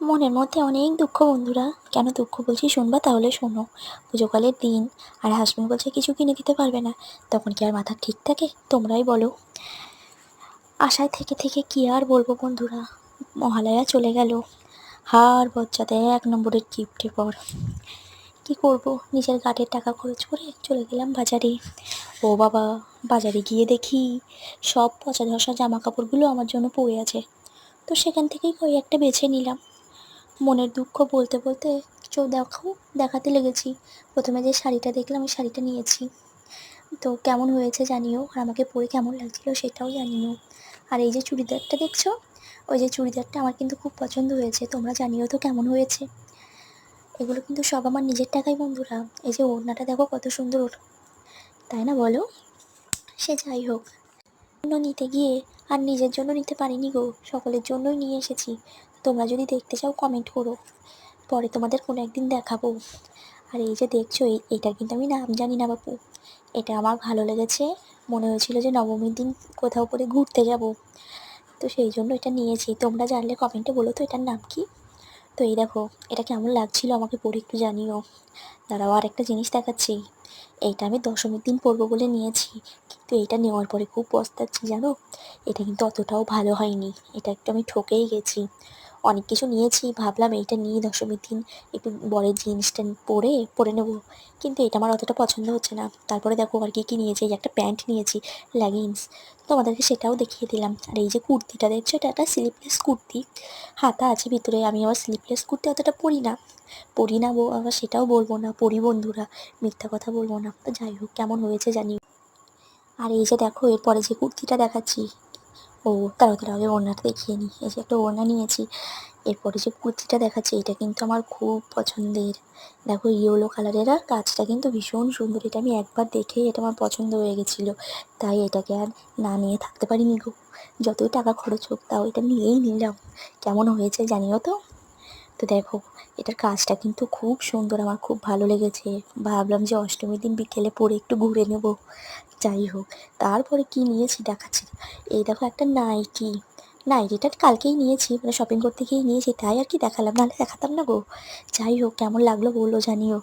মনের মধ্যে অনেক দুঃখ বন্ধুরা। কেন দুঃখ বলছি শুনবা? তাহলে শোনো। পুজোকালের দিন, আর হাসবেন্ড বলছে কিছু কিনে দিতে পারবে না। তখন কি আর মাথা ঠিক থাকে? তোমরাই বলো। আশায় থেকে থেকে কি আর বলবো বন্ধুরা। মহালয়া চলে গেল, হার বজ্জাতে 1 নম্বরের গিফটের পর কি করব, নিজের গাটের টাকা খরচ করে চলে গেলাম বাজারে। ও বাবা, বাজারে গিয়ে দেখি সব পচা ধসা জামা কাপড়গুলো আমার জন্য পড়ে আছে। তো সেখান থেকেই একটা বেছে নিলাম। মনের দুঃখ বলতে বলতে দেখাতে লেগেছি। প্রথমে যে শাড়িটা দেখলাম ওই শাড়িটা নিয়েছি। তো কেমন হয়েছে জানিও, আর আমাকে পরে কেমন লাগছিল সেটাও জানিও। আর এই যে চুড়িদারটা দেখছো, ওই যে চুড়িদারটা আমার কিন্তু খুব পছন্দ হয়েছে, তোমরা জানিও তো কেমন হয়েছে। এগুলো কিন্তু সব আমার নিজের টাকাই বন্ধুরা। এই যে ওড়নাটা দেখো কত সুন্দর, তাই না বলো? সে যাই হোক, নিতে গিয়ে আর নিজের জন্য নিতে পারিনি গো, সকলের জন্যই নিয়ে এসেছি। তোমরা যদি দেখতে চাও কমেন্ট করো, পরে তোমাদের কোনো একদিন দেখাবো। আর এই যে দেখছো, এইটার কিন্তু আমি নাম জানি না বাপু। এটা আমার ভালো লেগেছে, মনে হয়েছিল যে নবমীর দিন কোথাও করে ঘুরতে যাব, তো সেই জন্য এটা নিয়েছি। তোমরা জানলে কমেন্টে বলো তো এটার নাম কি। তো এই দেখো, এটা কেমন লাগছিল আমাকে পরে একটু জানিও। দাঁড়াও, আর একটা জিনিস দেখাচ্ছি। এইটা আমি দশমীর দিন পরবো বলে নিয়েছি, কিন্তু এইটা নেওয়ার পরে খুব পস্তাচ্ছি জানো। এটা কিন্তু অতটাও ভালো হয়নি, এটা একটু আমি ঠকেই গেছি। অনেক কিছু নিয়েছি, ভাবলাম এইটা নিয়ে দশমীর দিন একটু বরের জিন্সটা পরে নেবো, কিন্তু এটা আমার অতটা পছন্দ হচ্ছে না। তারপরে দেখো আর কি নিয়েছি, এই একটা প্যান্ট নিয়েছি, লেগিংস, তোমাদেরকে সেটাও দেখিয়ে দিলাম। আর এই যে কুর্তিটা দেখছো, এটা একটা স্লিপলেস কুর্তি, হাতা আছে ভিতরে। আমি আবার স্লিপলেস কুর্তি অতটা পরি না আবার সেটাও বলবো না পরি বন্ধুরা, মিথ্যা কথা বলবো না। তো যাই হোক, কেমন হয়েছে জানি। আর এই যে দেখো, এরপরে যে কুর্তিটা দেখাচ্ছি, ও তাড়াতাড়ি আগে ওড়নাটা দেখিয়ে নিই। এই যে একটা ওড়না নিয়েছি। এরপরে যে কুর্তিটা দেখাচ্ছি, এটা কিন্তু আমার খুব পছন্দের। দেখো ইয়েলো কালারের, আর কাজটা কিন্তু ভীষণ সুন্দর। এটা আমি একবার দেখেই এটা আমার পছন্দ হয়ে গেছিলো, তাই এটাকে আর না নিয়ে থাকতে পারিনি গো। যতই টাকা খরচ হোক তাও এটা নিয়েই নিলাম। কেমন হয়েছে জানিও তো। তো দেখো, এটার কাজটা কিন্তু খুব সুন্দর, আমার খুব ভালো লেগেছে। ভাবলাম যে অষ্টমীর দিন বিকেলে পরে একটু ঘুরে নেব। যাই হোক, তারপরে কি নিয়েছি দেখাচ্ছি। এই দেখো একটা নাইটি, নাইটিটা কালকেই নিয়েছি, মানে শপিং করতে গিয়েই নিয়েছি, তাই আর কি দেখালাম, নাহলে দেখাতাম না গো। যাই হোক, কেমন লাগলো বললো জানিও।